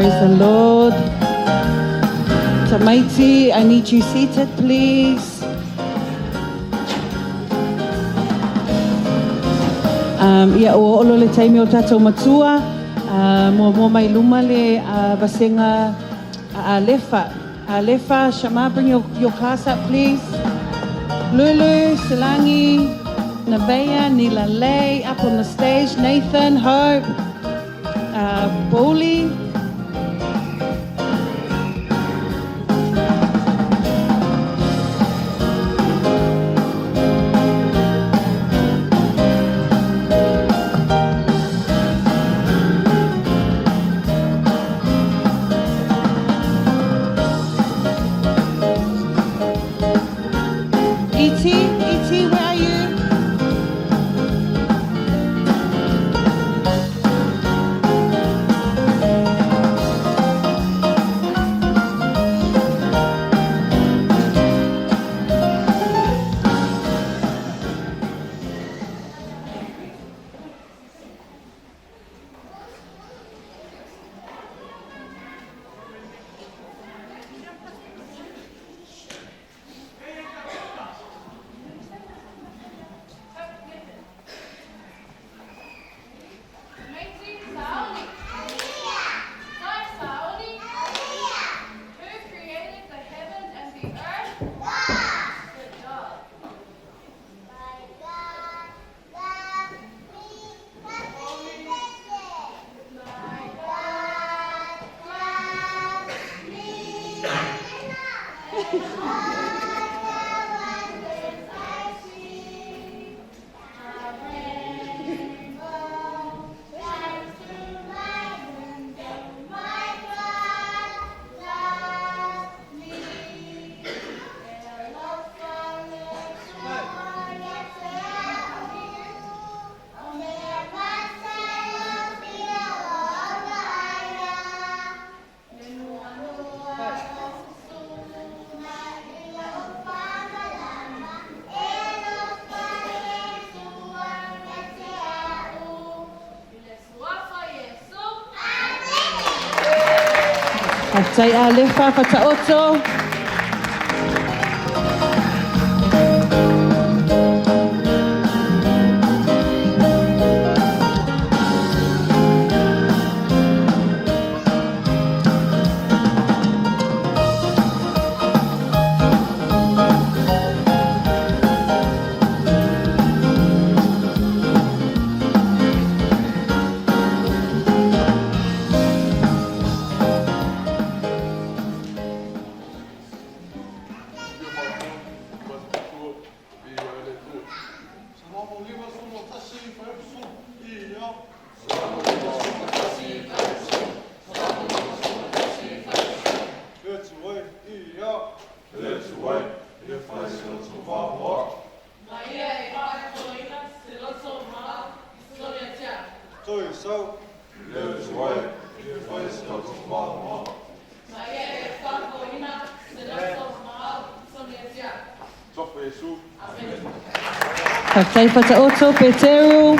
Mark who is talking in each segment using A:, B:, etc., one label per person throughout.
A: Praise the Lord. Tamaiti, I need you seated, please. Ia o olo le taimi o tatou matua, mo mai luma le vasenga Alefa. Alefa, Shama, bring your class up, please. Lulu, Silangi, Nevaeh, Nila Lay, up on the stage. Nathan, Hope, Boli. E.T., where are you? Sai Alefa Fataoto. Sai Fataoto, Peteru.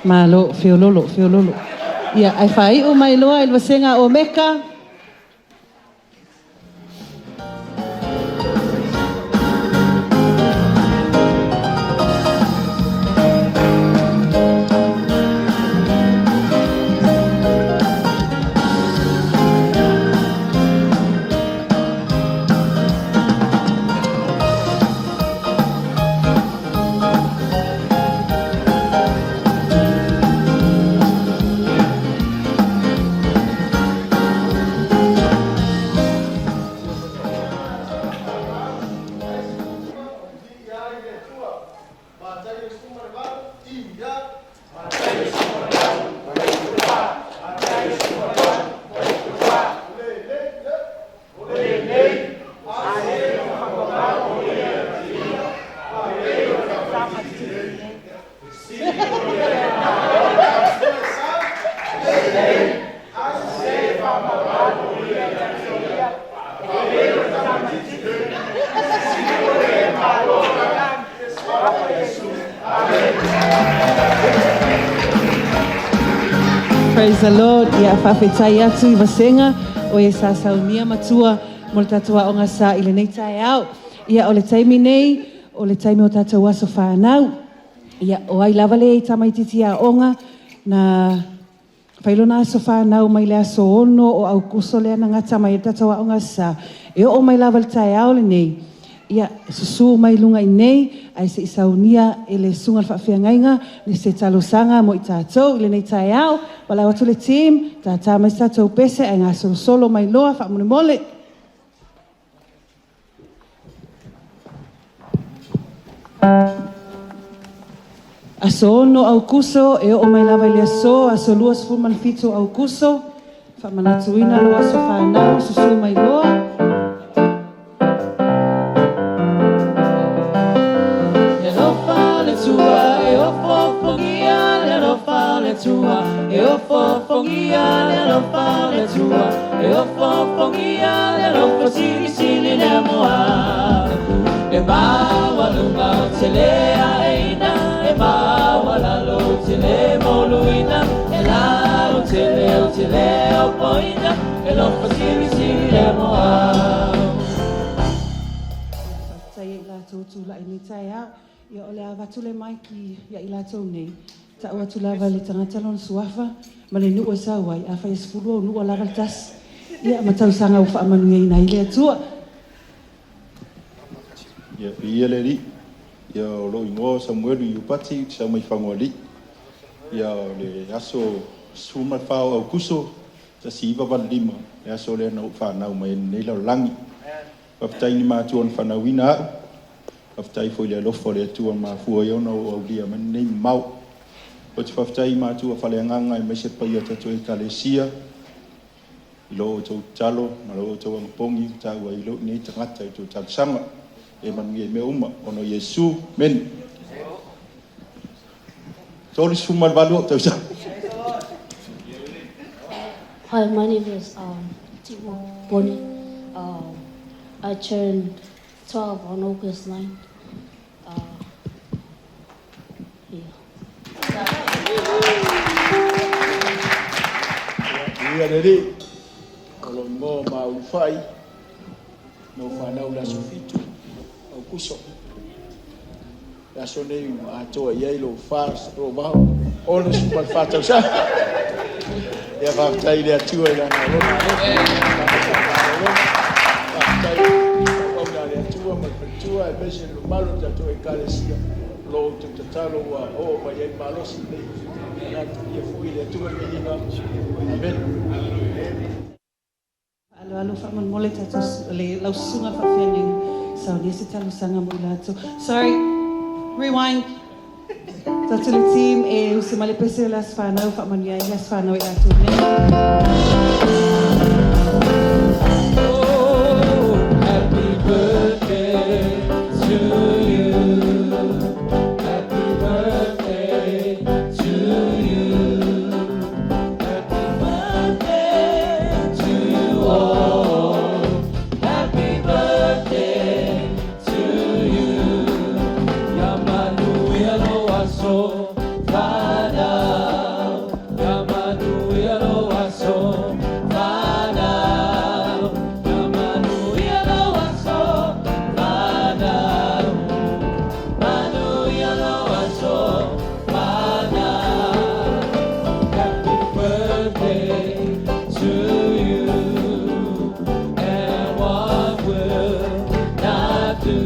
A: Malo, fiololo. Ia, ai whai o mai loa il wasenga o Meka. Praise the Lord. Ia whawhetai atu I wasenga o e sa saunia matua mo le tatou aʻoga sa I lenei taeao. Ia o le taimi nei, o le taimi o tatou aso whanau. Ia o ai lava le tamaititi aʻoga na whailona aso whanau mai le aso ono o au kuso le ana ngata mai tatou aʻoga sa. E o mai lava le taeao le nei. Ia susu mai lunga I nei ai se isaunia e le sunga le whawhiangainga le se talosanga mo I tātou I le nei taeao wala watu le team tātā mai tātou pese ai ngā solo mai loa whamune mole. Aso ono au kuso e o mai lava I le aso lua sifuru manifito au kuso whamanatuina lo aso whanau susu mai loa. E o fofongia le rofa le tua E o fofongia le rofa sili le moa E bawa lunga o te lea eina E bawa lalo te le moluina E la o te le o poina E rofa sili le moa Tai I lato tula I ni tai au Ia ole a watu le mai ki ia I lato nei Ta ua tu lava le tangata lon suafa ma le nua sa wai a fai sfuru o nua lava tas ia matau sanga u whaamanu i nei le atua
B: ia le ri ia o lo ingo Samuelu I upati sa mai whangoa li ia le aso suma whao au kuso ta si iwa wan lima le aso le anau whanau mai nei lau langi whaftai ni mātua on whanauina au whaftai fo le alofo le atua ma fua iona o au lia man nei mau o te whaftai mātua whaleanganga I meise pai a tato e kalesia I lo o tau talo ma lo o tau angpongi tau I lo nei tangata I tau taksanga e manu e mea uma ono Yesu men tōli sumal walu o tau sa
C: Hi, my name is Timo Boni. I turned 12 on August 9th.
B: ia le ri o lo ngo ma u fai no whanau la sofitu au kuso la sonei a toa ia I lo fars ro mau o le sumal fatau sa ia whaftai le atua I lana rona whaftai au na le atua ma patua e bese lo malo tato e kalesia lo te tatalo wa o ma ia malosi nei ia fui le atua me ina amen
A: alo whaman mole tatou le lau sunga whawhiangainga sau ni se talo sanga mo I lato sorry rewind tatou le team e usi male pese las whanau whaman ia las whanau I lato happy birthday to you happy birthday to you happy birthday to you all happy birthday to you Yamanu yalo aso Fadao Yamanu yalo aso Fadao Yamanu yalo aso Fadao Manu yalo aso Fadao happy birthday to you and what will not do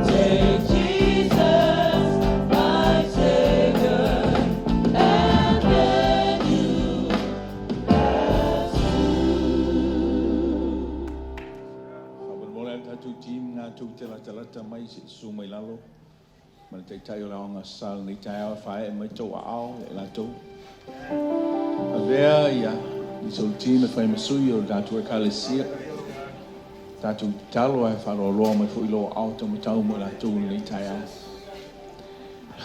A: take Jesus my Savior and then you pass
B: Abel mola tatu tim na tu tela tela mai se su mai lalo
D: Mana te tai o la onga sal ni tai au whae e mai tau ao e la tau. A vea ia, i sol tina whae masui o datu e kalesia. Datu talo e wharo loa mai fu ilo au tau matau mo la tau ni tai au.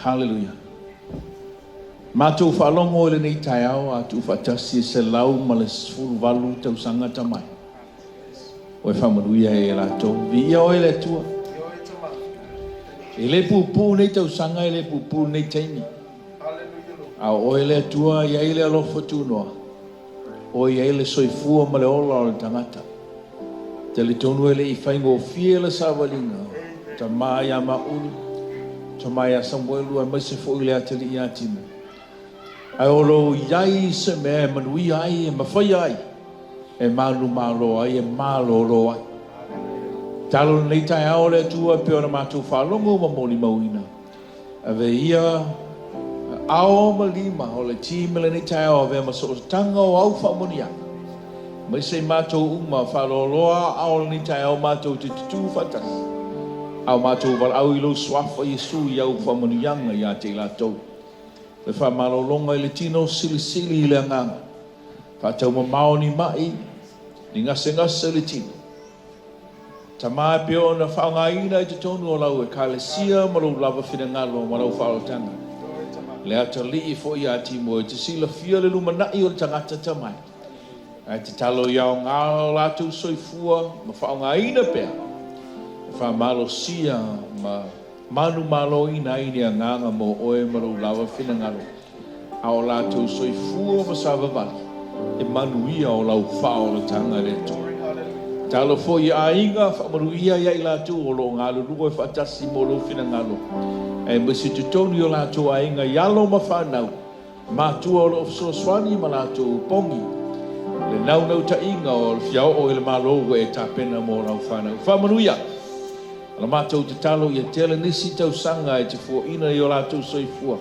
D: Hallelujah. Mātou whalongo ele nei tai au, a tu whatasi se lau ma le sfuru walu tau sanga tamai. O e whamaruia e la tau. Vi ia o ele tua. E le pupu nei tau sanga, e le pupu nei teimi. A o ele tua, ia ele alofa tunoa. O ia ele soifua ma le ola o le tangata. Te le tonu ele i whaingo fie le sawalinga. Ta mai a maulu. Ta mai a Samuelu a maise fo ile atali i atina. Ai olo iai se mea manui ai e mawhai ai. E malu malo ai e malo lo ai. Talo nei tai ao le tua pe ona mātou whalongo ma moli mauina. Ave ia ao ma lima o le tīme le nei tai ao ave ma so tanga o au whamonia. Mai se mātou uma whaloloa ao le nei tai ao mātou te tutu whatasi. Au mātou wal au ilo swafa Yesu i au whamonianga i a te lātou. Le whamalolonga i le tino sili sili i le anganga. Whatau ma maoni mai, ni ngase le tino. Ta mai pio na whaunga ina i te tonu o lau e kalesia ma lau lava whina ngalo ma lau whaotanga. Le ata li i fo i a timo e te sila fia le lumanai o le tangata tamai. Ai te talo i au ngalo lātou soifua ma whaunga ina pia. Whamalo sia ma manu malo ina ini a nganga mo oe ma lau lava whina ngalo. A o lātou soifua ma savavali. E manu ia o lau whao le tanga le tō. Talo fo i a inga, whamaru ia ia i lātou o lo ngalo, lugo e whatasi mo lo whina ngalo. E misi tu toni o lātou a inga, ialo ma whanau, mātua o lo ofso swani ma lātou pongi. Le nau ta inga o le fiao o ele malo e tāpena mo lau whanau. Whamaru ia, ala mātou te talo i a tele nisi tau sanga e te fua ina i o lātou soifua.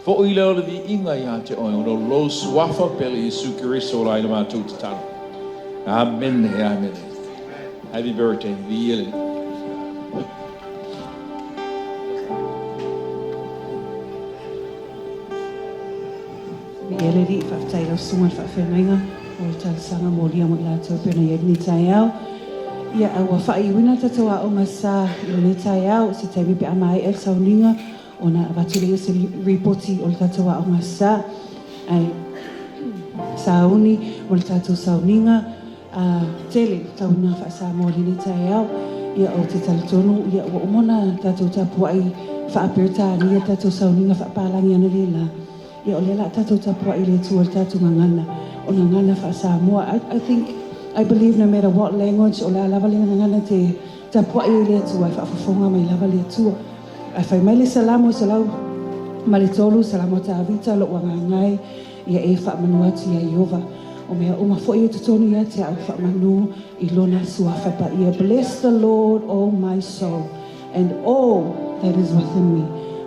D: Fo i leo le vi inga i a te oe, o lo suafa pele Jesu Kiriso la i le mātou te talo. Amen, amen. Happy birthday, vi ele.
A: Vi ele ri whaftai au sunga whawhengainga o le talasanga mo lia mo i lātou pena i ni tai au. Ia au a whai wina tatou a o ngasa i ni tai au si tai wipe amai el sauninga o na avatule se ripoti o le tatou a o ngasa. Ai sauni o le tatou sauninga. Tele tau nga whaasa mōli ni tai au ia o te talatonu ia o umona tatou tapuai whaapirta ni ia tatou sauninga whaapalangi ana lela ia o lela tatou tapuai le tua tatou ngangana o ngangana whaasa mua. I believe no matter what language o la lava le ngangana te tapuai le tua whaafafonga mai lava le tua ai whai mai le salamo salau ma le tolu salamo ta avita lo wangangai ia e whaamanuati ia Iova. O mea o mafoi te tonu ia te au whamanu I lona suafa pa ia. Bless the Lord, O my soul, and all that is within me.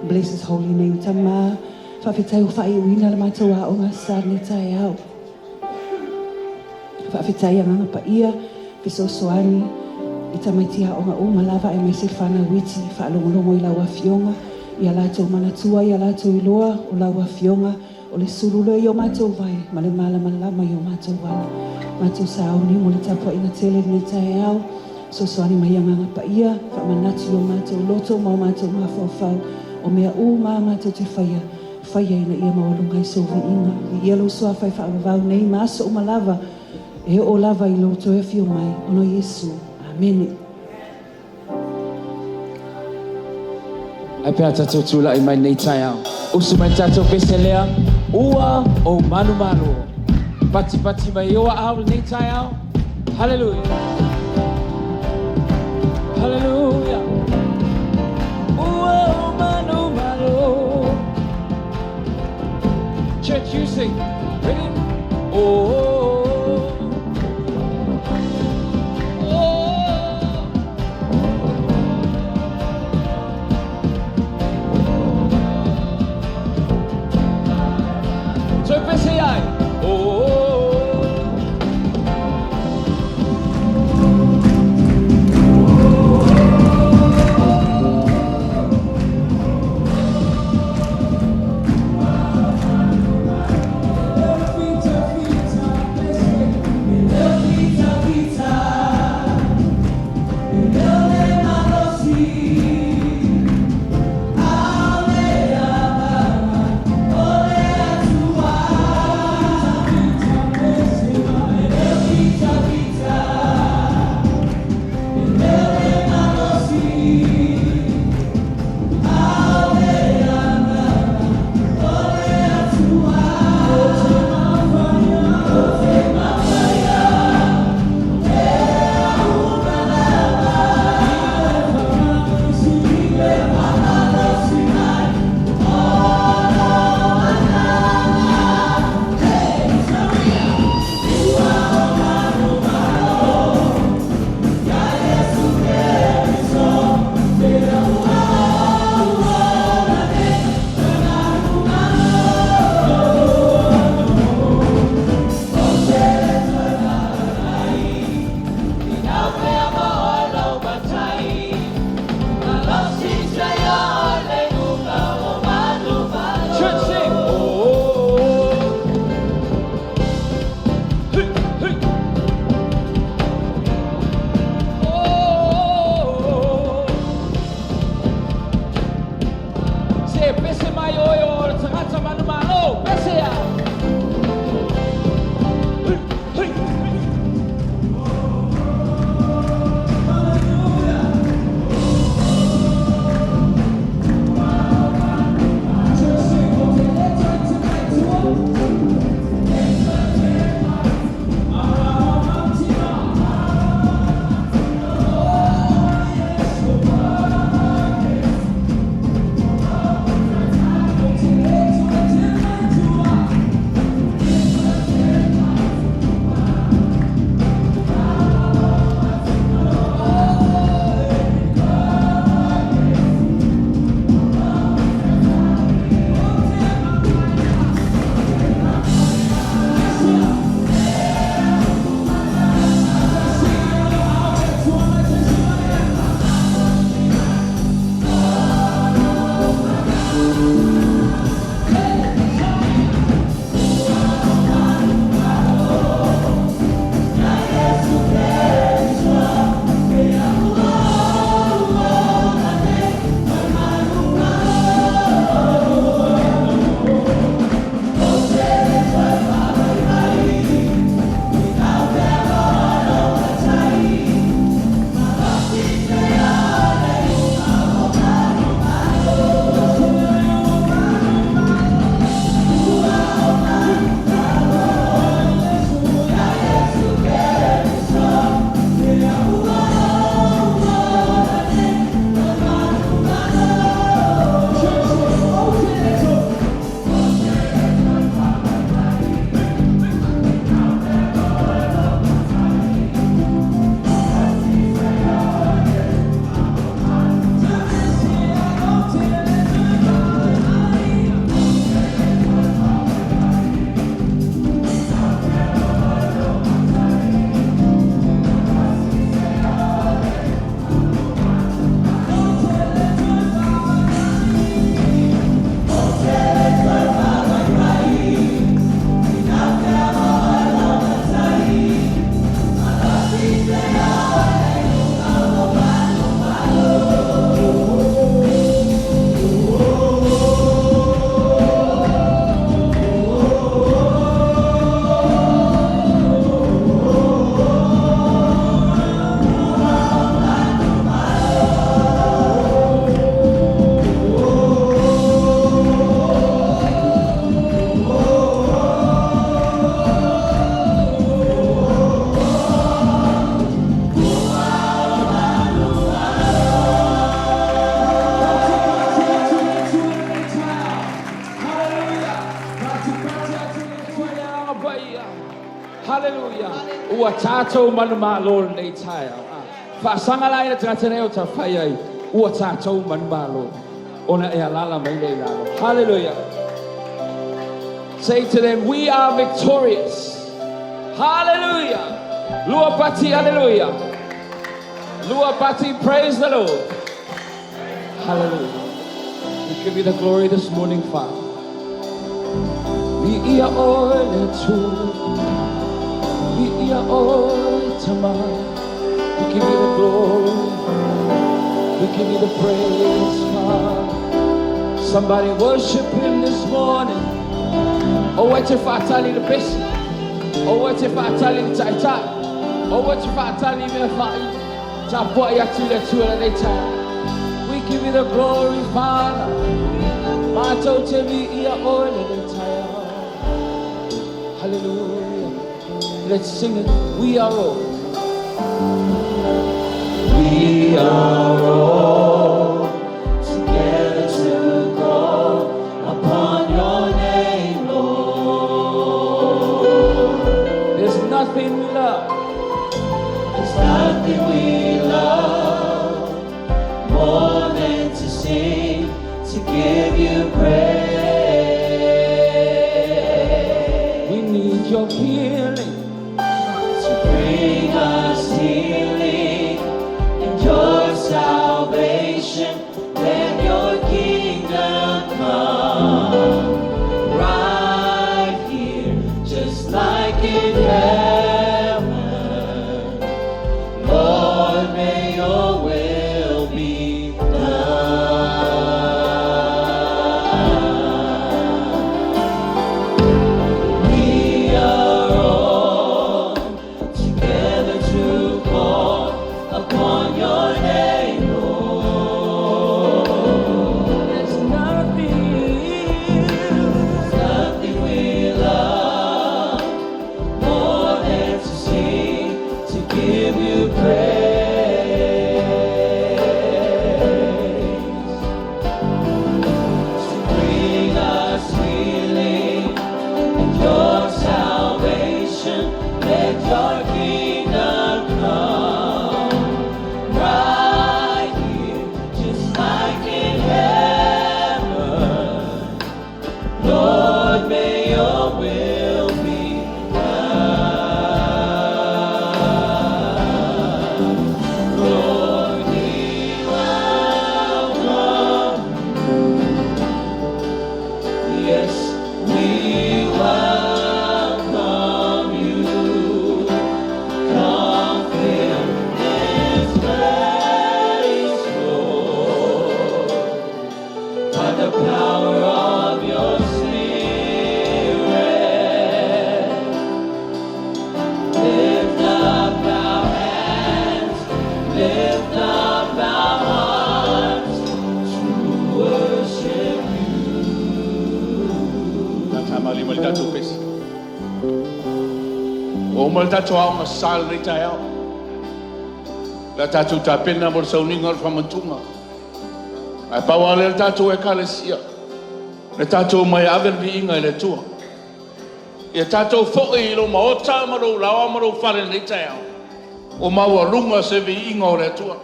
A: Bless His holy name. Tama, whawhitai o whai uina le matua o ngā sārni tai au. Whawhitai a nganga pa ia, piso soani, I tamaitia o ngā o malawa e mai se whana witi, whaalongolongo I laua fionga, I a lātou manatua, I a lātou iloa o laua fionga, o le surule I o mātou vai, ma le malama I o mātou wala. Mātou sauni mo le tapua I na tele ni tai au, so soani mai anganga pa ia, whamanati o mātou loto, ma o mātou mawhawhau, o mea o mātou te whaia I na ia mawalunga I sovi inga. I ia lo soa whai whaavavau nei, māso o malawa, e o lava I loto e fio mai, ono Yesu. Amen.
E: Ai pēr tātou tūla I mai nei tai au. Usu mai tātou pese lea, ua o manu manu. Pati pati mai oa au nei tai au. Hallelujah. Hallelujah. Ua o manu manu. Church, you sing. Ready? Oh. pese mai oi o le tangata manu malo. Pese a. Hallelujah. Ua tātou manu malo nei tai au. Whaasanga lai na tangata nei o ta whai ai. Ua tātou manu malo. Ona e alala mai nei lalo. Hallelujah. Say to them, we are victorious. Hallelujah. Lua pati, hallelujah. Lua pati, praise the Lord. Hallelujah. We give you the glory this morning, Father. We are all true. We are all tomorrow. We give you the glory. We give you the praise, Father. Somebody worship Him this morning. Oh, what if I tell you the best? Oh, what if I tell you the title? Oh, what if I tell you the fire? We give you the glory, Father. Hallelujah. Let's sing it. We are all. We are all together to call upon your name, Lord. There's nothing we love. There's nothing we love more than to sing, to give you praise. We need your healing to bring us healing and your salvation. the power of your Spirit. Lift up our hands, lift up our hearts to worship
D: Na tamali mal tatou pesi. O mal tatou au masal ni tai au. La tatou ta pena mo sauninga o whamantunga. Ai pawa le tatou e kalesia. Le tatou mai aver vi inga le tua. Ia tatou fo'i I lo maota ma lo lawa ma lo whare ni tai au. O maua lunga se vi inga o le tua.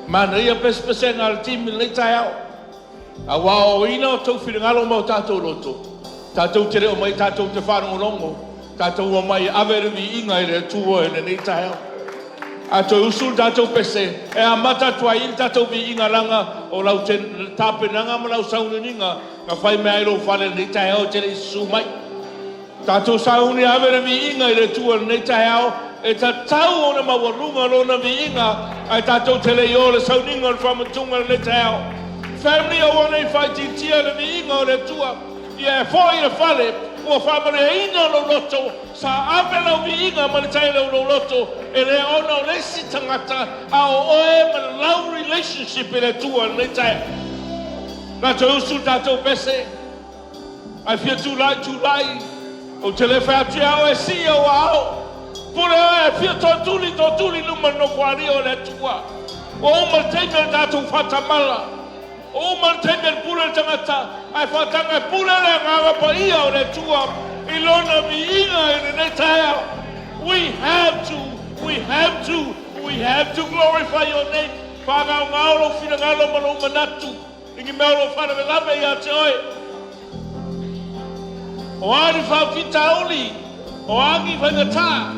D: Mana ia pespesenga al timi ni tai au. A wao ina o tau whiringalo mau tatou loto. Tatou te reo mai tatou te whānau longo. Tatou o mai aver vi inga I le tua e le ni tai au. A to usul tatou pese e a mata tua I tatou vi inga langa o lau te tāpenanga ma lau sauninga ka whai mea I lo whare ni tai au te le sumai. Tatou sauni avere vi inga I le tua ni tai au e ta tau o na mawarunga lona vi inga ai tatou te le o le sauninga o whamatunga ni tai au. Family o wana I whai tia le vi inga o le tua ia e fōi le whare ua whamare ina lo loto sa awela vi inga ma le tai lo loto e le ona o lesi tangata a o oe ma le lau relationship I le tua ni tai. Na to usul tatou pese ai fia tūlai o te le whātia o e si o ao pure o e fia tōtuli numa no kuari o le tua o ma teime tatou whatamala o ma teime pure tangata ai whatanga pure le ngawa pa ia o le tua I lona vi inga I le tai. We have to glorify your name. Whangau ngaulo whina ngalo malo manatu. Ingi meolo whana me lawe ia te oe. O ari whau ki tauli, o angi whangata,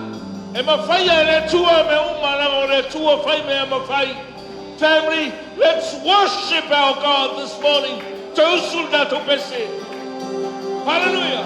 D: e ma whaia le tua me umaranga o le tua whai mea ma whai. Family, let's worship our God this morning. Tausul dato pese. Hallelujah.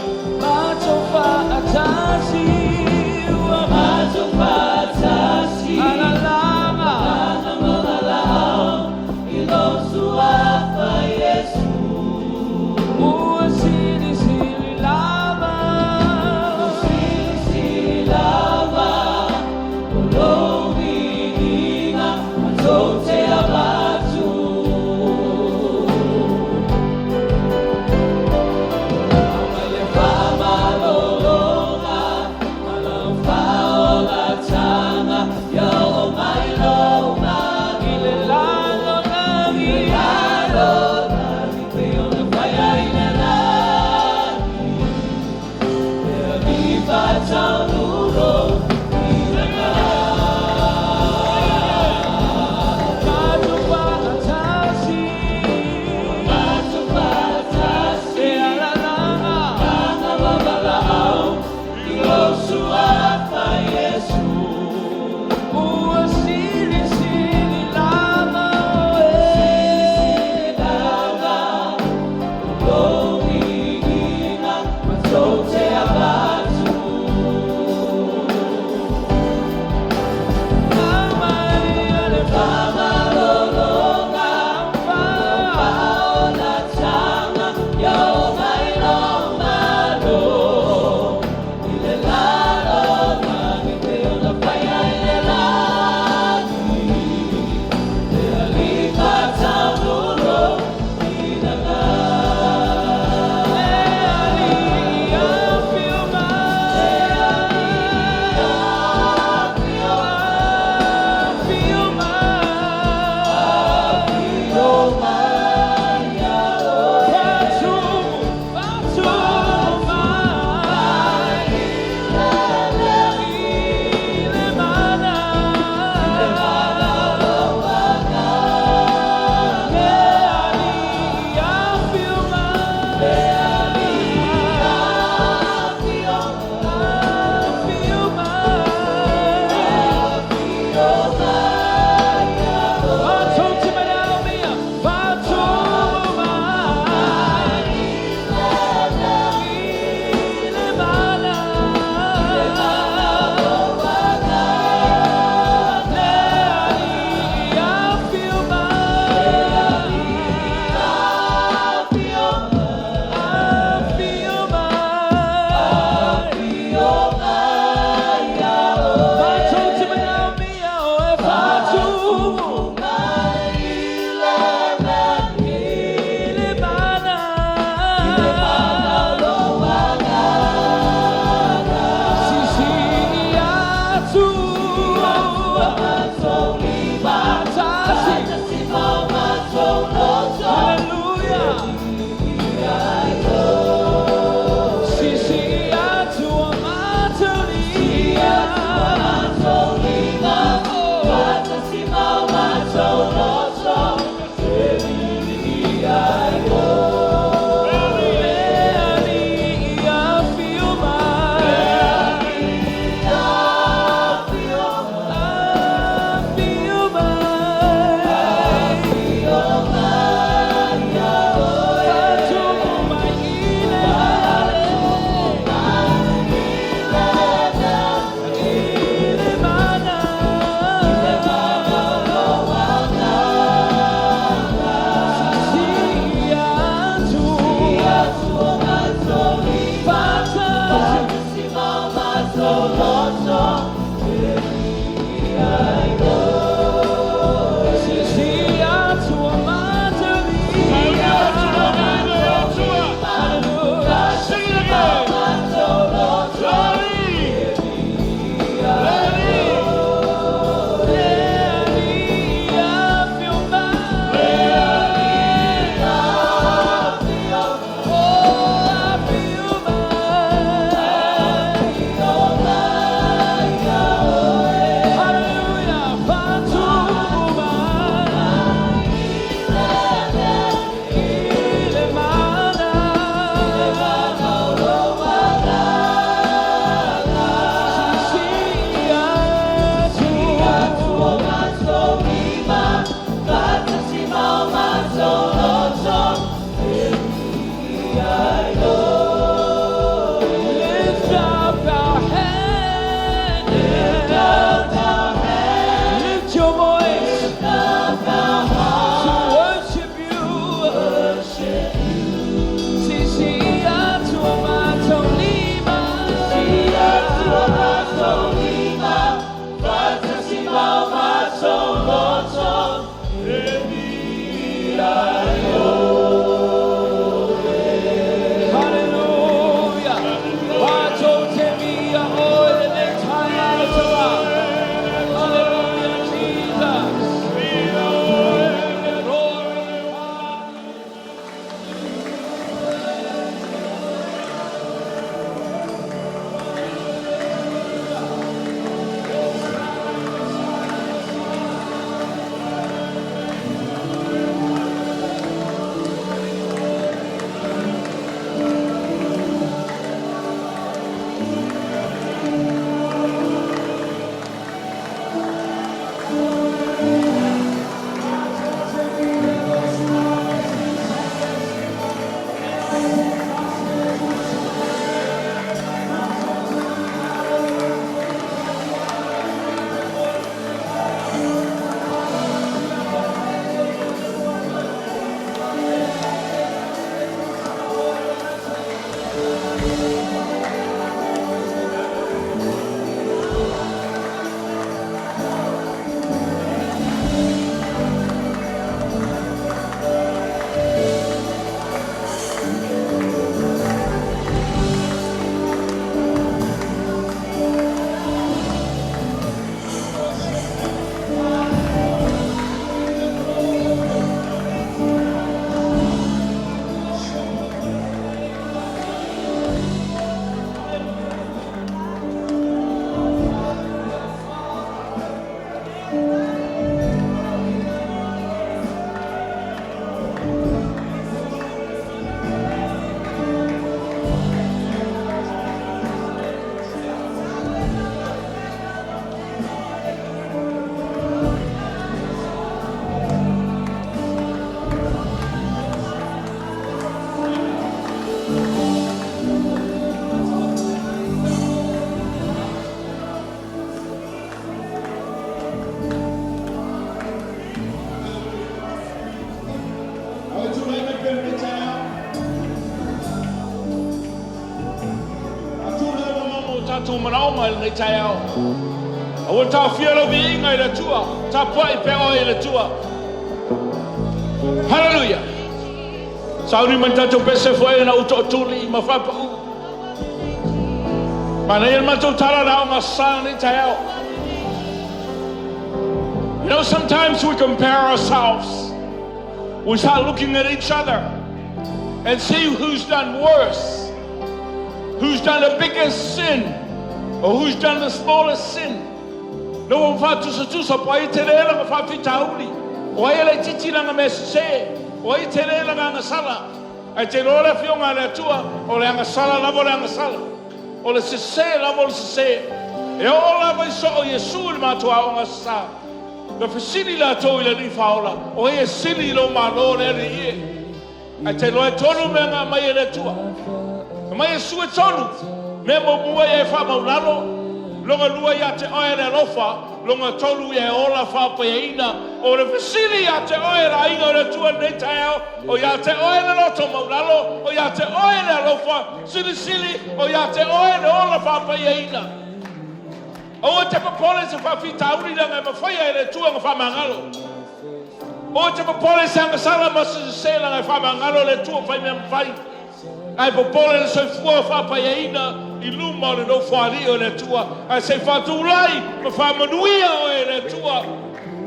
D: tu manaonga le tai au. O ta fielo vi inga le tua, ta pai pe o le tua. Hallelujah. Sauri mantatu pese foi na uto tuli ma fa pa. Mana il matu tara na nga sa le tai au. You know, sometimes we compare ourselves. We start looking at each other and see who's done worse, who's done the biggest sin, or who's done the smallest sin. No one fatu sa tu sa pai terela nga fa fitauli. O ele titi nga messe, o i terela nga sala. Ai te rora fionga le tua, o le nga sala la le nga sala. O le se la le se. E o la vai so o Yesu le matua o nga sa. Na fasili la to ile ni faola. O e sili lo malo le ri. Ai te loe tonu me nga mai le tua. Mai Yesu e tonu. Me mo bua e fa maulalo. Longa lua ia te oe le lofa. Longa tolu e ola fa paeina. O le fasili ia te oe la inga le tua nei taeo. O ia te oe le loto maulalo. O ia te oe le lofa. Sili. O ia te oe le ola fa paeina. O te papole se fa fitauli la nga mawhaia e le tua nga whamangalo. O te papole se anga sala ma se la nga whamangalo le tua whai mea mwhai. Ai papole le soifua whapaeina I luma o le no whari o le tua. Ai se whatulai ma whamanuia o e le tua.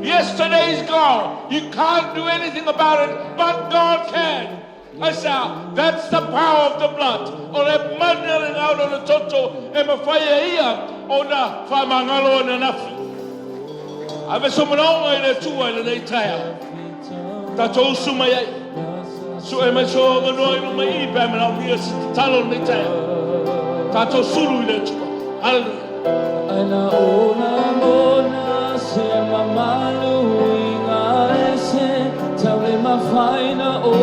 D: Yesterday's gone. You can't do anything about it, but God can. I say, that's the power of the blood. O le manere out o le toto e mawhaia ia o na whamangalo o na nafi. Ave so manaonga I le tua I le nei taia. Tatou suma iai. So e mai so manua I mai I pe mana uia si talo nei taia. Tatou suru I le tua. Hallelujah.
E: Ana ona mona se mamalu inga ese tau le mawhaina o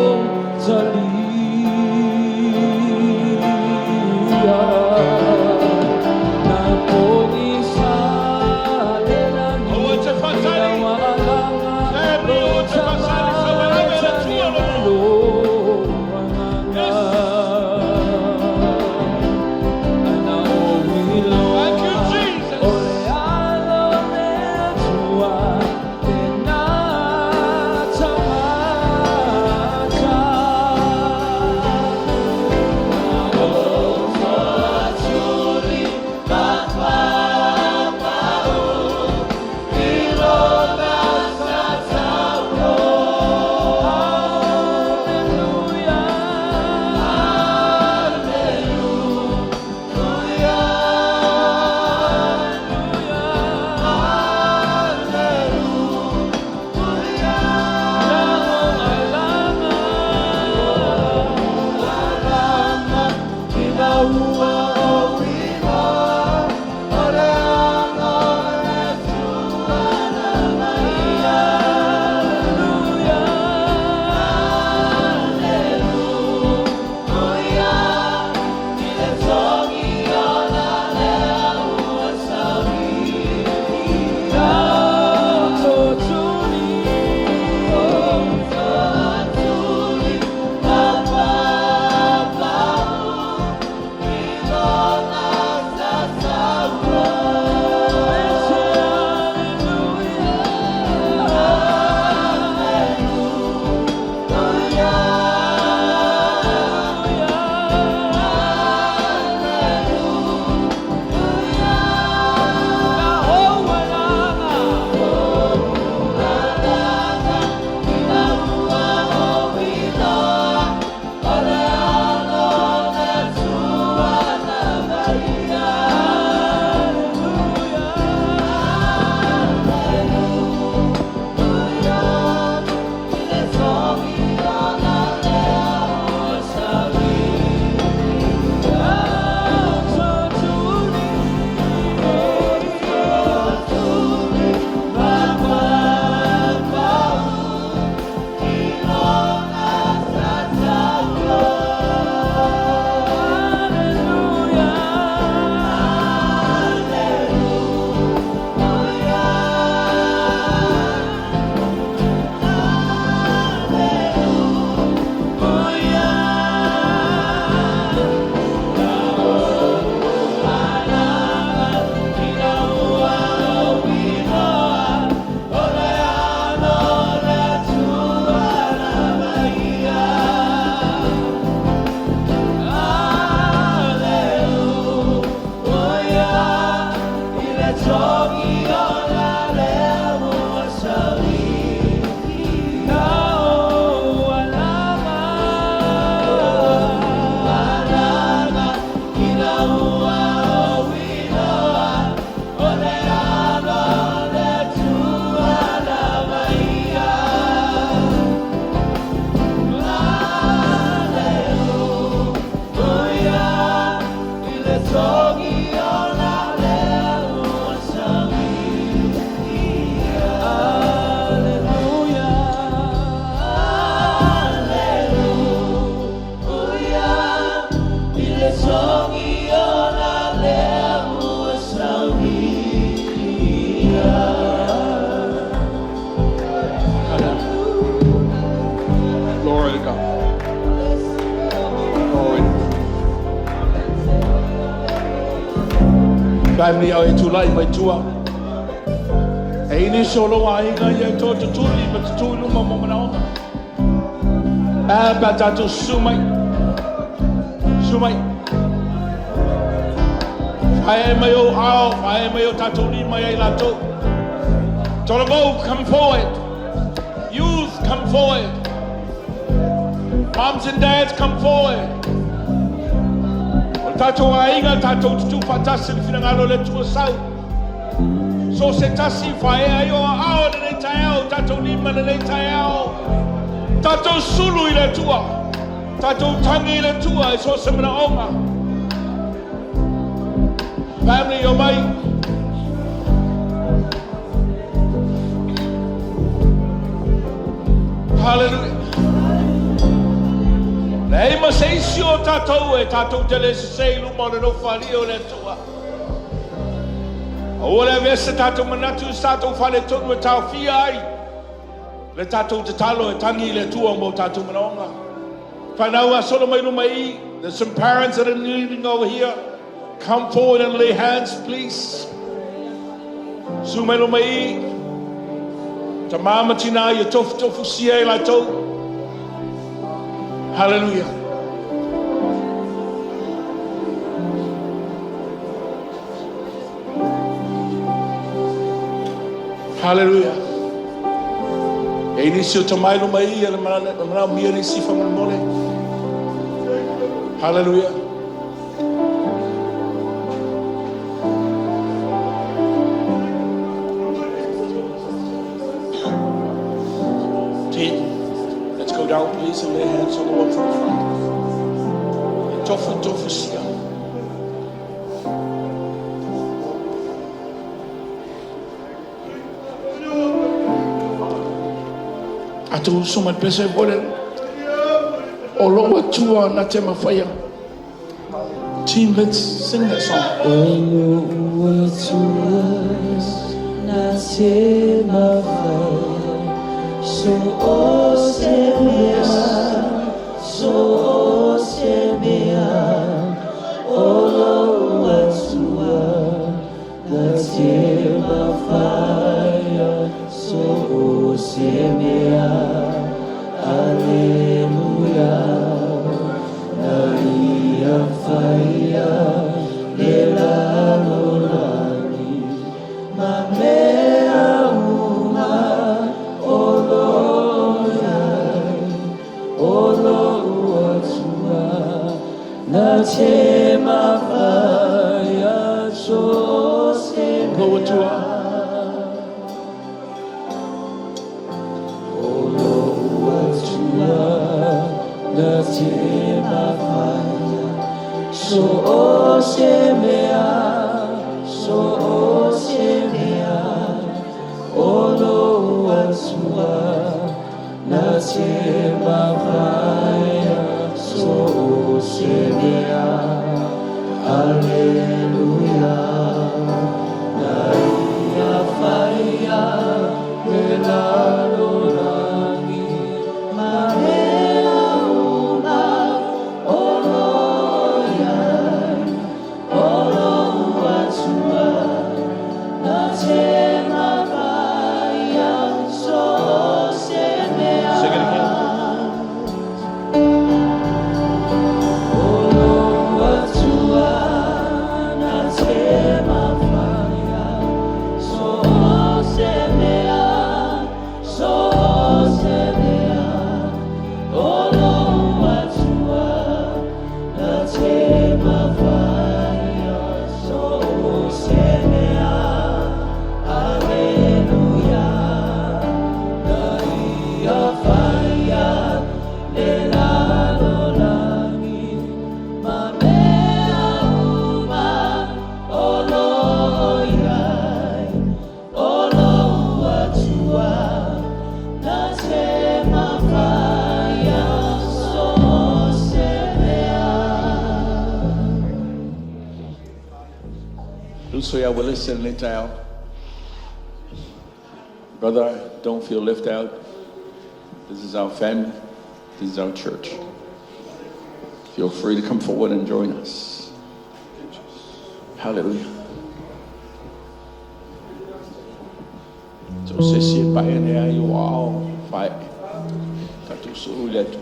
E: Salia na poni sa le na ni o te fatali wa alanga o te fatali sa malanga la tua lo ana o wilo thank you Jesus o le alo le tua te na tama
D: Glory to God. Glory. Family, au e tūlai mai tua. E ini solo wa inga ia tō tutuli, ma tutuli luma mo mana ona. Ba tātou sumai. Sumai. Whae mai o ao, whae mai o tātou ni mai ai lato. Tōrangou, come forward. Youth, come forward. Moms and dads, come forward. O tātou ainga, tātou tutu patasi ni whingalo le tua sau. So se tasi whae ai o ao na nei tai ao, tātou lima na nei tai ao. Tātou sulu i le tua. Tātou tangi i le tua, e so se mana onga. Family, o mai. Hallelujah. Nei ma se isi o tātou e tātou tele se seilu mo no whali o le tua. O le vese tātou manatu tātou whale tonu e tāu fia ai. Le tātou te talo e tangi le tua mo tātou manonga. Whanau a solo mai luma I. There's some parents that are kneeling over here. Come forward and lay hands, please. Su mai luma I. Ta mama tina ia tofu tofu sia I latou. Hallelujah. Hallelujah. E inisi o tamai luma I, e mana mia ni sifa mana mole. Hallelujah. Let's go down, please, and lay hands on the one from the front. Tofu tofu sia. Atu sumat pese boleh. Oloa tua na te mawhaia. Team, let's sing that song.
E: Oloa tua na te mawhaia. So o se mea, oloa tua na te mawhaia. So o se mea, aleluia, na ia whaia, le lalolani, ma mea uma, oloa tua, na te mawhaia, so se mea.
D: Oloa tua.
E: Na te mawhaia, so o se mea, oloa tua, na te mawhaia, so o se mea, aleluia, na ia whaia, le lalolani, ma
D: Lucia will listen later out. Brother, don't feel left out. This is our family.
F: This is our church. Feel free to come forward and join us. Hallelujah. So se si pa ene ai o ao fai tatu su le tu.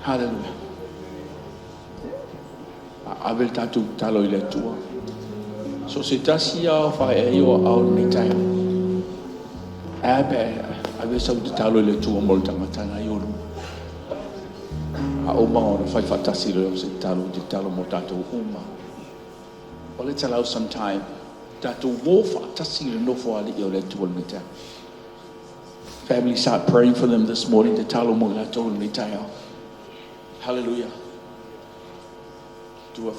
F: Hallelujah. Avel tatu talo le tu. So se tasi ao fai ai o ao ni tai. Abe avel sa talo le tu mo tanga na yo. A uma ona fai fatasi le se talo mo tatu uma. Well, let's allow some time. Family, start praying for them this morning. Hallelujah. Do a hallelujah. Do a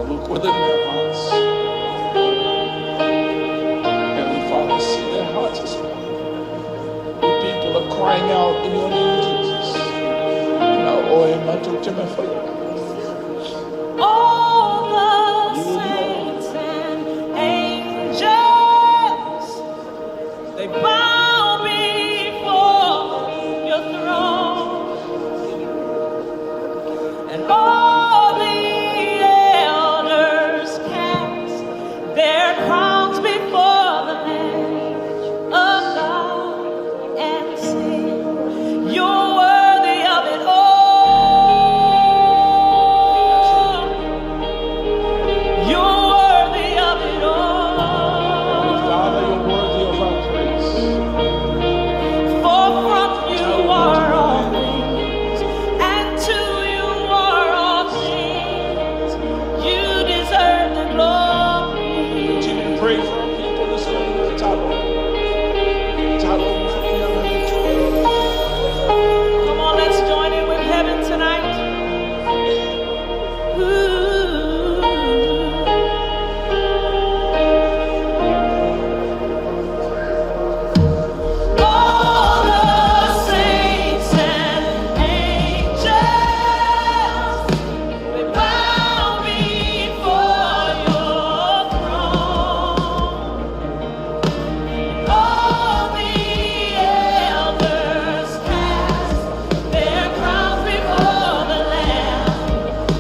F: look within their hearts. Heavenly Father, see their hearts this morning. Your people are crying out in your name, Jesus. Now,
G: all the saints and angels, they bow before your throne, and all the their crowns before the Lamb of God and sing, you're worthy of it all. You're worthy of it all.
F: Father, you're worthy of our praise.
G: For from you are all things, and to you are all things. You deserve the glory.
F: Pray for our people this morning.
G: Come on, let's join in with heaven tonight. All the saints and angels, they bow before your throne. All the elders cast their crowns before the Lamb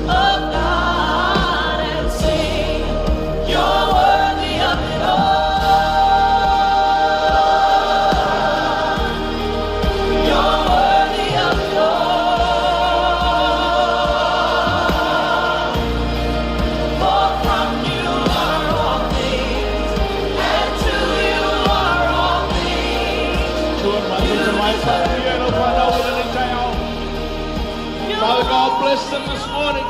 G: of God and sing, you're worthy of it all. You're worthy of it all. For from you are all things, and to you are all things.
F: Father God, bless them this morning.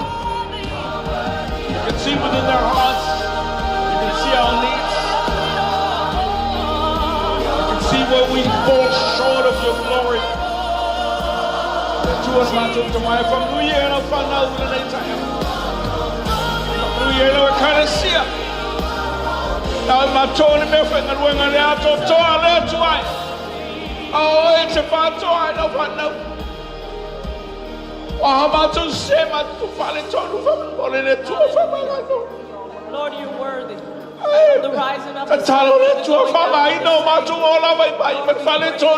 F: You can see within their hearts. You can see our needs. You can see where we fall short of your glory. To us, not to my family, and I'll find out when they tell you. Family, I can't see it. Now, my tone and my finger, when I have to tell her to I. Oh, it's a fun toy, I don't know. Oh, how about to say, my to fall into the two of them?
G: Lord, you're worthy.
F: The
G: rising up.
F: I know my two all of my but fall into.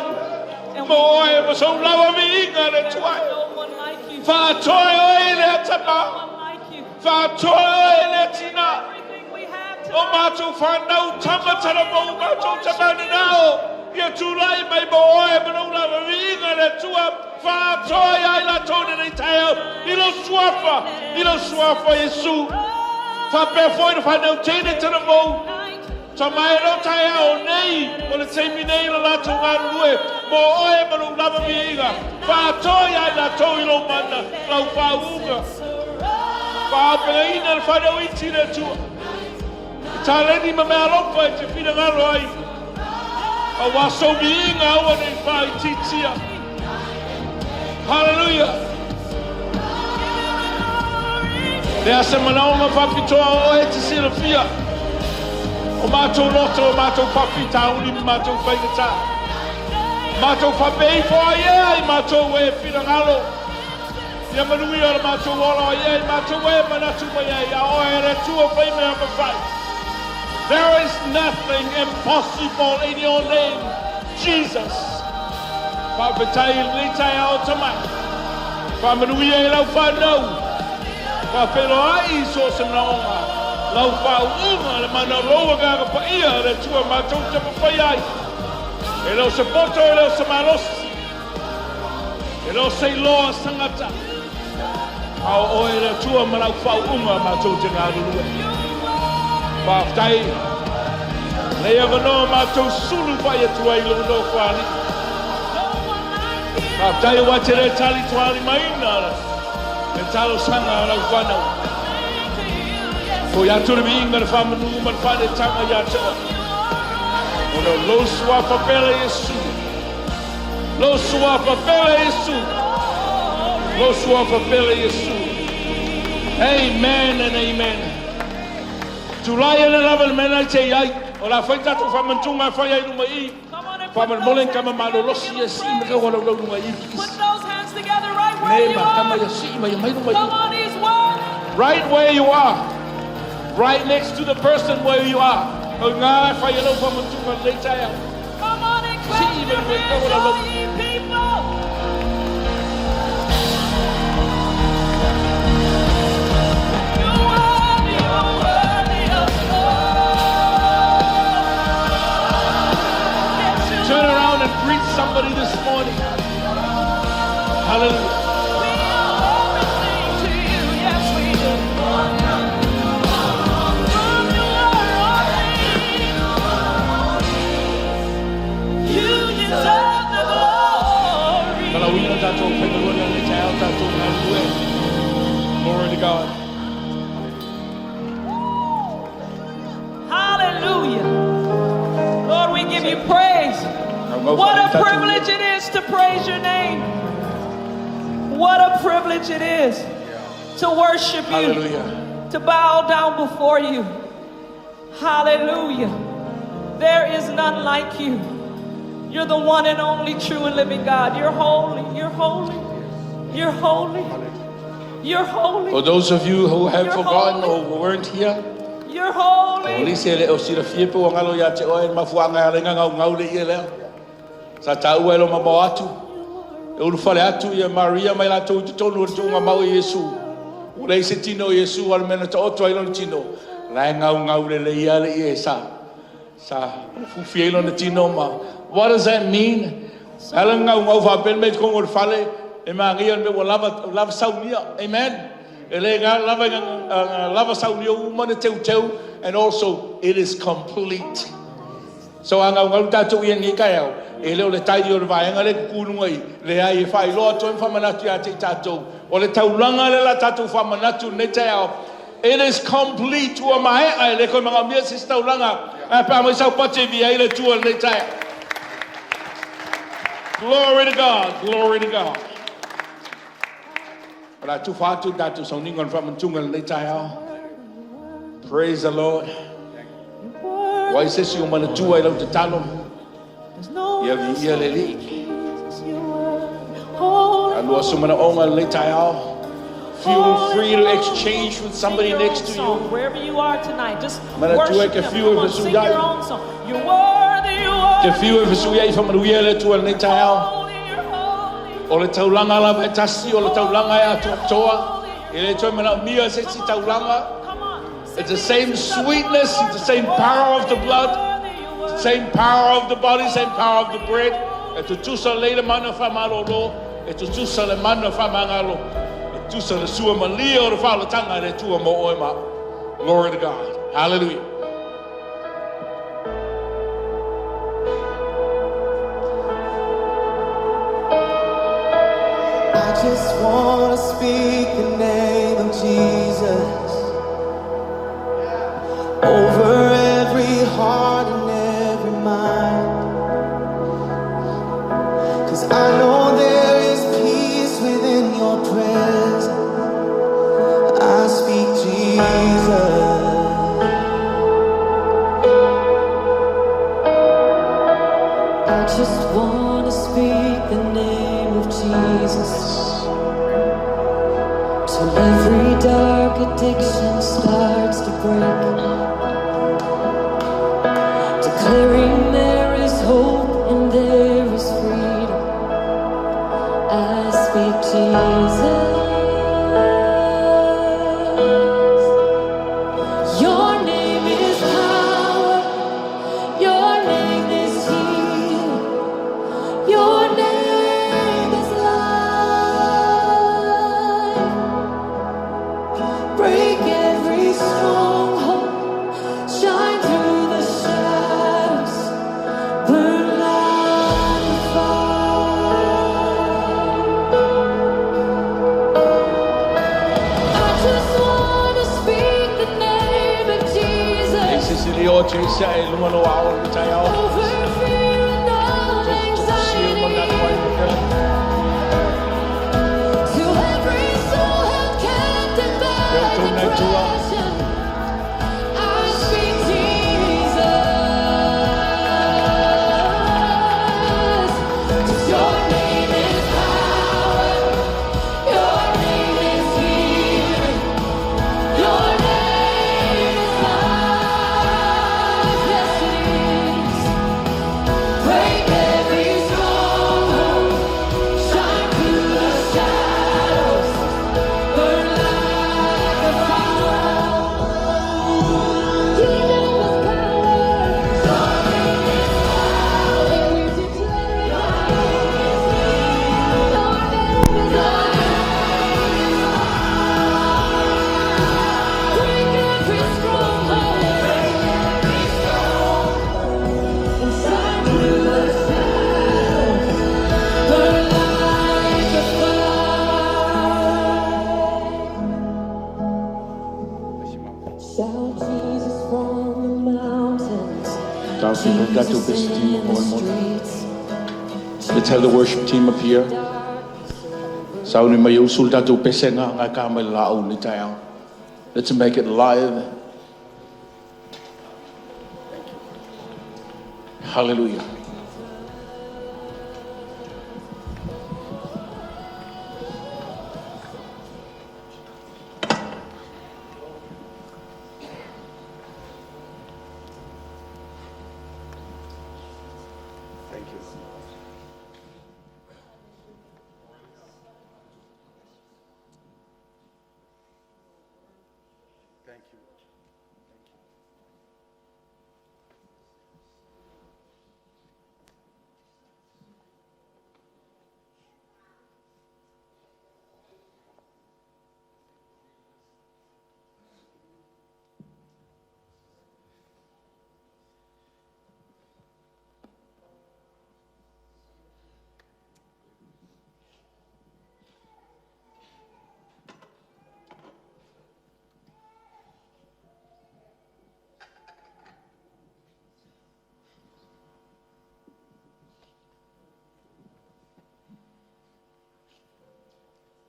F: Boy, it was so love me, got it twice.
G: No one like you.
F: Far toy, let's
G: No
F: about.
G: one like you.
F: Far toy, let's not.
G: Everything we have
F: Oh, my
G: tonight.
F: to find out, come to the bone, my to now. You're too late, my boy, but don't love me, got it to up. Far toy, I told you they tell. You don't swap, you don't swap for your suit. Far before if I don't take it to the bone. So my don't tie out, nay, will it take me nail a lot to run away? Boy, but don't love me, far toy, I told you, no matter, no far uga. Far brain and far no eat it too. Tell any man up for it to feed a right. I was so being out and fight teach here. Hallelujah. There are some of Papito to see the fear. O mato loto, o mato papita, o mato feita. Mātou whapei whai ea I mātou e whirangalo. Ia manui o mātou ora ia I mātou e manatu mai ea. Ia o e re tua whai mea mawhai. There is nothing impossible in your name, Jesus. Whawhetai litai ao tamai. Whamanui e lau whanau. Whawhero ai so se mnaonga. Lau whaunga le mana roa gaga pa ia re tua mātou te mawhai ai. E leo se poto, e leo se marosi. E leo se loa sangata. Ao oe re tua malau whaunga mātou te ngā rurua. Whawhetai. Lea wanoa mātou sulu whai atua I lono whani. Whawhetai o wate re tali tuari maina. E talo sanga rau whanau. Ko iaturi mi inga na whamanu man whane tanga iatoa. Ono lo sua papele Yesu. Lo sua papele Yesu. Lo sua papele Yesu. Amen and amen. Tulai ele lava le mena te iai. O la whaita tu whamantunga whai ai numa I. Whaman kama malolosi e si me ka wala lau numa I.
G: Put those hands together right where you
F: Kama
G: are.
F: ya si mai mai numa
G: Come
F: I.
G: on, he's worthy.
F: Right where you are. Right next to the person where you are. O ngā whai alo whamantunga le taia.
G: Come on and clap your hands, all ye people. You're worthy of Yes,
F: Turn around and greet somebody this morning. Hallelujah.
G: we owe everything to you. Yes, we do. From you are all things. You deserve the glory.
F: Kalawina tatou whaingalua le taia o tatou ngā rue. Glory to God.
G: Hallelujah. Lord, we give you praise. What a privilege it is to praise your name. What a privilege it is to worship you,
F: Hallelujah.
G: to bow down before you. Hallelujah. There is none like you. You're the one and only true and living God. You're holy. You're holy. You're holy. You're holy.
F: For those of you who have
G: You're
F: forgotten
G: holy.
F: or weren't here,
G: You're
F: o
G: holy.
F: lise le o sira fiepe o ngalo ya te oe mafuanga ya renga ngau le ia lea. Sa tau e lo mamau atu. E ulu whare atu ia Maria mai la tau te tonu o tunga mau i Yesu. O rei se tino o Yesu al mena ta otu ailon tino. Lai ngau le ia le ia sa. Sa fufi ailon na tino ma. What does that mean? Ala ngau whapen me kongo le whale. E maa ngia me wa lava saunia. Amen. E le ngā lava saunia umana teu. And also, it is complete. So anga ngau tātou ia ni kai au. E leo le tairi o le vaenga le kukununga I. Le ai e whai loa toi whamanatu ia te tātou. O le taulanga le la tātou whamanatu ne te au. It is complete ua mahe ai le koe mga mia se taulanga. A pa mai sau pate vi ai le tua le te au. Glory to God, glory to God. Ora tu whātu tātou sauningon whamantunga le te au. Praise the Lord. Wai se si o mana tua I lau te talo.
G: There's no
F: Ia
G: one
F: vi ia le li.
G: Jesus, you are holy.
F: Alua so mana onga le tai ao. Feel free to exchange with somebody
G: Sing your
F: next
G: own
F: to
G: song,
F: you.
G: wherever you are tonight, just
F: Mana
G: worship
F: tua ke
G: him.
F: fiu
G: Come
F: e
G: on,
F: visu
G: sing
F: iai.
G: your own song. You're worthy, you're worthy.
F: Ke fiu e visu ia I whamanuia le tua le tai ao.
G: Holy, you're holy.
F: O le taulanga la vai tasi, o le taulanga e atua toa. E le toi mana mia se si taulanga.
G: Come on.
F: It's the same sweetness, it's the same power of the blood, same power of the body, same power of the bread. E tu tusa leila mana whamaroro, e tu tusa le mana whamangalo, e tusa le sua malia o le whalatanga re tua mo oe ma. Glory to God. Hallelujah.
H: I just want to speak the name of Jesus over every heart and every mind. 'Cause I know there is peace within your presence. I speak Jesus. I just want to speak the name of Jesus, till every dark addiction starts to break, declaring there is hope and there is freedom. I speak Jesus. Your name is power. Your name is healing. Your name is life. Break every stronghold. Shine through the shadows. Burn like a fire. I just want to speak the name of Jesus
D: Sisili o Chesa e lumalo ao ni tai ao.
H: over fear and all anxiety. To every soul held captive by depression, I speak Jesus. 'Cause your name is power. Your name is healing. Your name is life. Yes, it is. Break every stronghold. Shine through the shadows. Burn like a fire. Your name is power. Your name is power. And we declare it now. Your name is life. Break every stronghold. And shine through the shadows. Burn like a fire. Shout Jesus from the mountains.
D: Tau si ko datu
H: Jesus
D: best team
H: in
D: mo
H: the
D: mo.
H: streets.
D: Let's have the worship team up here. Sau ni mai usul datu pesenga nga ka mai lao ni tai ao. Let's make it live. Hallelujah.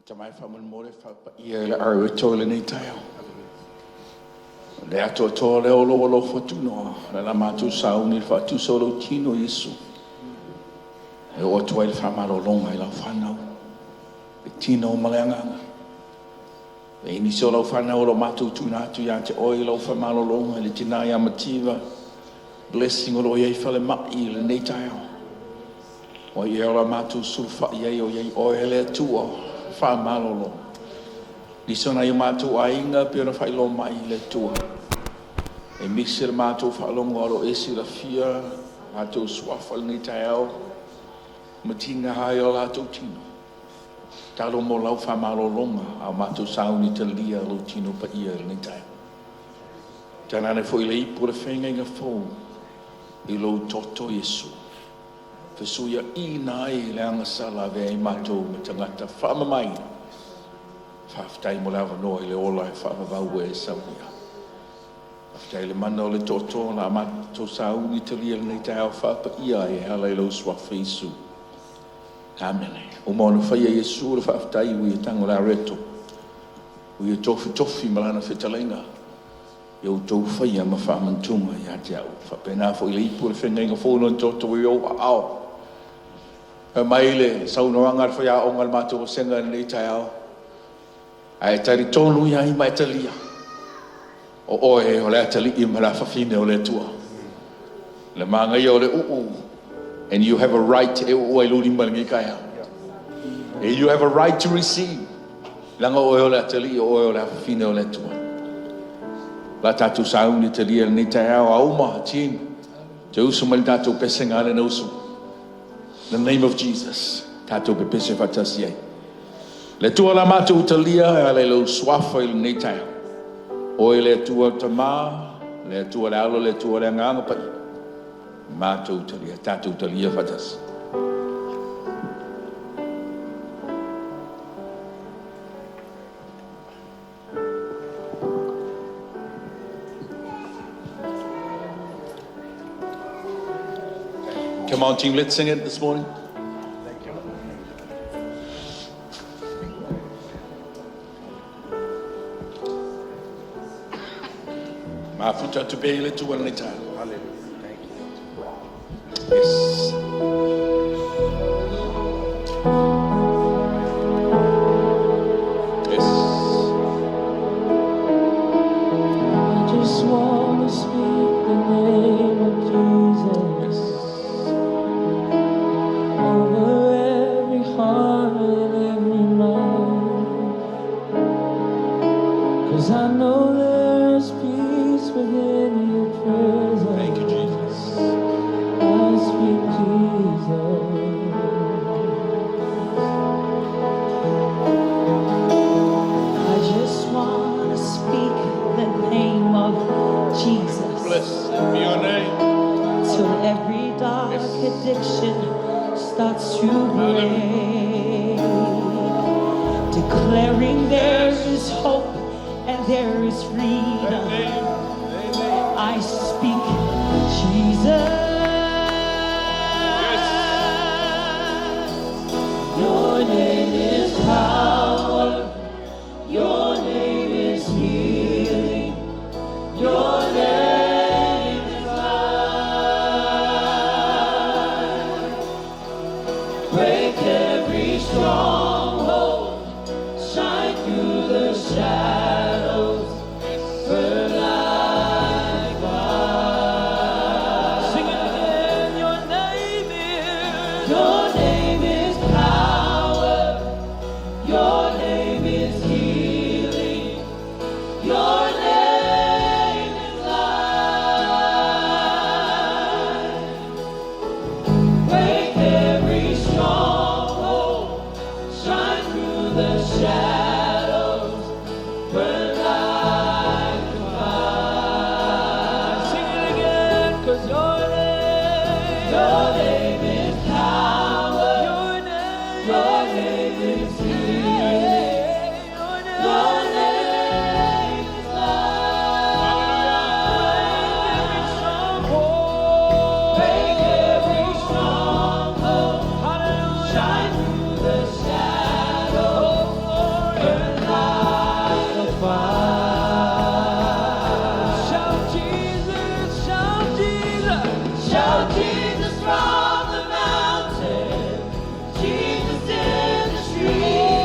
D: Tamai whaman more whapa ia le aru e tōle nei tai au. Le ato tōle o lo lo whatunoa. Le la mātou sauni le whatu solo tino Yesu. E o atua le whamaro longa i lau whanau. E tino o maleanganga. E ini so lau whanau lo mātou tuna atu ia te oi lau whamaro longa le tina ia mativa. Blessing o lo iei whale mai le nei tai au. O ia o la mātou sulfa iei o iei o ele atua. Wha malolo. Ni sona i mātou ainga pia na whailo mai le tua. E mixer mātou whalongo aro esi la fia, mātou suafal ni tai au, matinga hai o lātou tino. Talo mo lau wha malolonga, au mātou sauni te lia lo tino pa ia ni tai. Tanane fo i le ipu le whenga inga fōu, i lo toto Yesu. Fesuia I nai le anga sala vea I mātou me tangata whamamai. Whaftai mo lawa noa I le ola e whamavau e saunia. Whaftai le mana o le toto la mātou sauni te lia nei tai au whapa ia e hala I lo swafa Isu. Amene. O mauna whaia Yesu le whaftai ui e tango la reto. Ui e tofi malana whetalenga. Iau tau whaia ma whamantunga I ate au. Whapena fo I le ipu le whenga inga whono toto ui o ao. mai le saunoanga le whaia o ngal mātou o senga nei tai au. Ai tari tonu ia i mai talia. O oe o le atali i mara whawhine o le tua. Le māngai o le uu. And you have a right e o ai luri maringi kai au. And you have a right to receive. Langa oe o le atali o oe o le whawhine o le tua. La tātou sauni talia nei tai au a uma tina. Te usu mali tātou pesenga ale na usu. In the name of Jesus, tātou pe pese whatasi ai. Le tua la mātou utalia e ale lau swafa i le nei tai. Oe le tua tamā, le tua le alo, le tua le nganga pai. Mātou utalia, tātou utalia whatasi. Come on, team, let's sing it this morning. Mafuta tu be le tu wala ta. Hallelujah. Thank you. Yes. Yes.
H: I just want to speak the name of Jesus over every heart and every mind. 'Cause I know there's peace within your presence.
D: Thank you, Jesus.
H: I speak Jesus.
I: I just want to speak the name of Jesus
F: Blessed be your name.
I: till every dark addiction starts to break. Declaring there is hope and there is freedom. I speak Jesus. Your name is power. Your name is healing. Your name is life. Break every stronghold. Shine through the shadows. Burn like fire. Sing it again. Your name is. Your name is power. Your name is healing. Your name is life. Break every stronghold. Shine through the shadows. Burn like a fire. Sing it again, 'cause your name is power. Your name is healing. Your name is life. Break every stronghold. Shine through the shadows. Burn like a fire. Shout Jesus, shout Jesus. Shout Jesus from the mountain. Jesus in the street.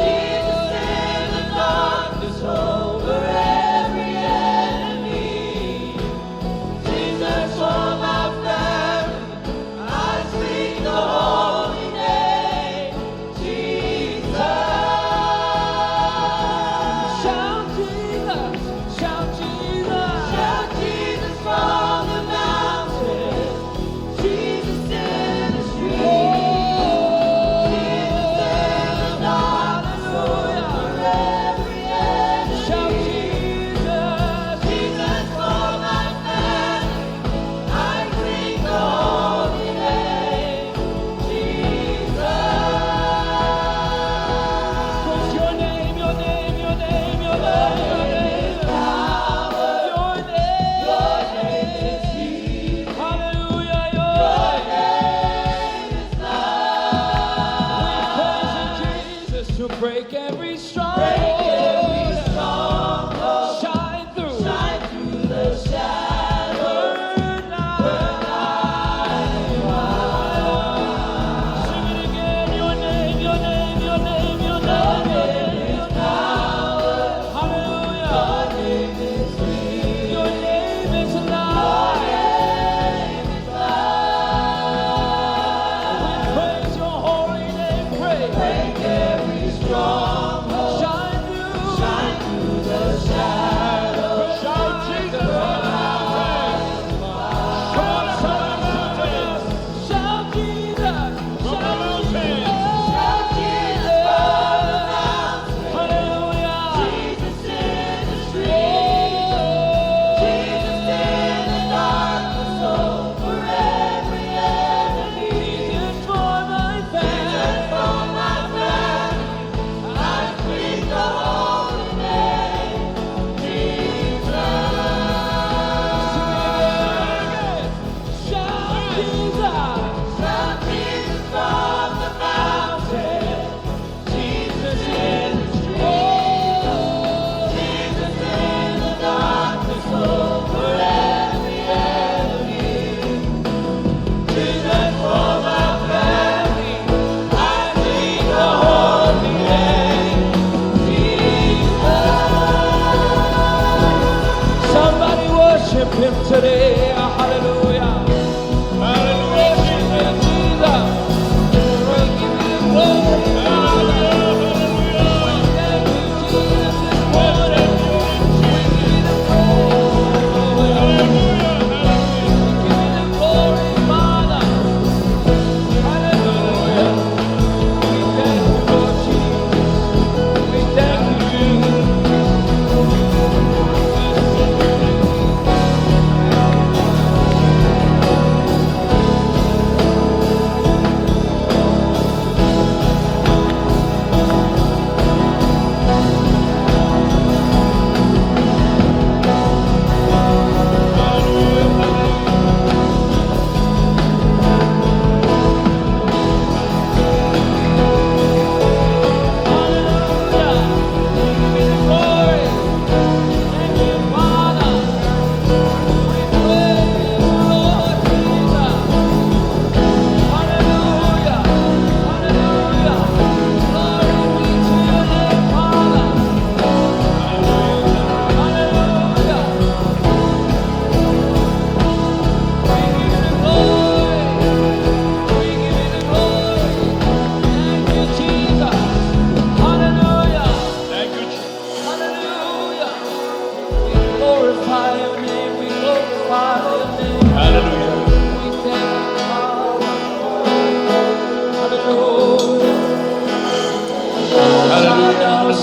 I: Jesus in the darkness over every enemy. Jesus for my family. I speak the holy name. Jesus. Shout Jesus. Shout Jesus. Shout Jesus from the mountain. Jesus in the street. Jesus in the darkness over every enemy. Shout Jesus. Jesus for my family. I speak the holy name. Jesus. 'Cause your name, your name, your name, your name, your name is power. Your name is healing. Hallelujah. Your name is life. We praise you, Jesus, to break every stronghold. Shine through the shadows. Burn like fire.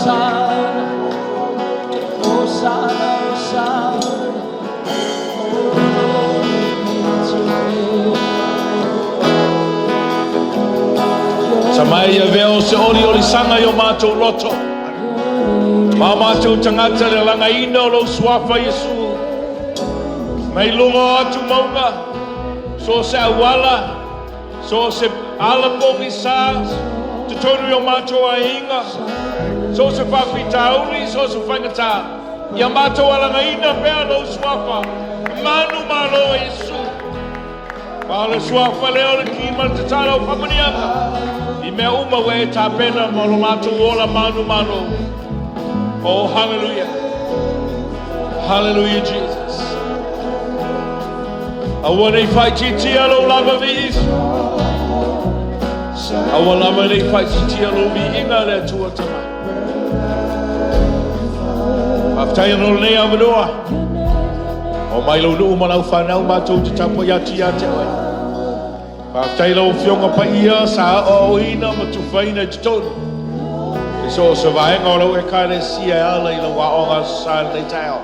E: Hosanna, Hosanna, Hosanna.
F: Samai veo se oli sanga yo mato roto. Mama tu tangata le langa ino lo swafa Yesu. Mai lungo atu maunga. So se awala. So se alapongi sa. Te tonu yo mato a inga. So se whawhitauri. So se whangata. Ia mato a langa ina pea lo swafa. Manu malo Yesu. Pala swafa leo le kima te tala o pamaniaka. I mea uma we ta pena mo lo mato ola manu mano. Oh, hallelujah. Hallelujah, Jesus. I want to fight you, lo lava vis. I want to fight you, lo vi inga le tua tama. After you know lea vanoa. O mai lo nu ma lau whanau matou te tapo ya te wai. After you know fionga pa ia sa o ina ma tu whaina te tonu. So surviving all the kind of CL, you know, what on side they tell.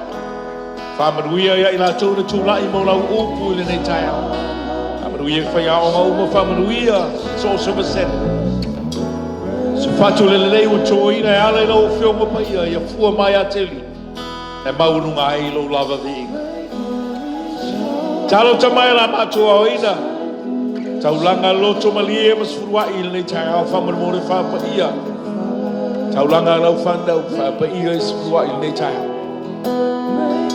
F: Famanuia, ya ila tona tula imola upu in they tell. Famanuia for ya on Famanuia, so super set. So fatu lele with Toina, ala no film of my ear, ya fu maya teli. And Maununga ilo lava being. Talo tamaila matu oina. Taulanga loto malie mas furwa il they tell. Famanmore fa pa ia. Taulanga lau whandau whapa ia is fua i nei taia.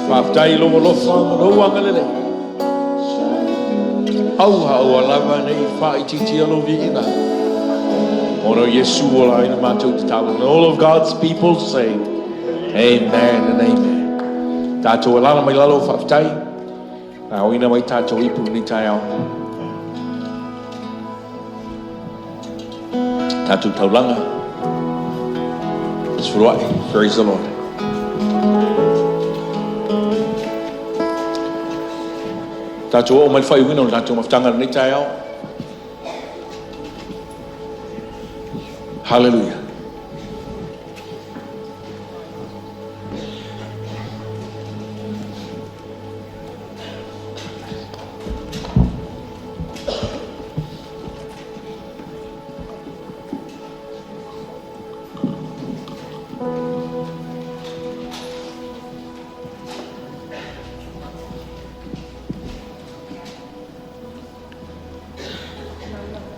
F: Whaftai lo lofa no anga lele. Auha o lava nei wha I titi alo vi ina. Ono Yesu o la ina mātou te tau. And all of God's people say, Amen and Amen. Tātou alala mai lalo whaftai. Nā o ina mai tātou ipu nei taia. Tātou taulanga. Praise the Lord. Tātou o mai whai wina o tātou maftanga nei tai au. Hallelujah.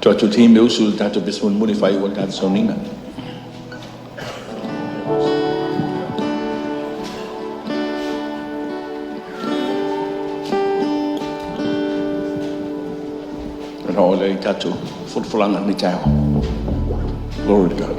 F: Tātou team me usul tātou bismun muni whai o tātou sonina. Rā o lei tātou whulwhulanga ni tāo. Glory to God.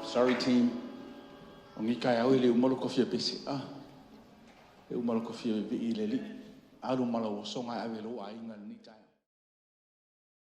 J: Sorry team. O ngi kai au le umalo kofia pese. Le umalo kofia be i le li. Alu mala o songa ave lo ai ngal ni tai.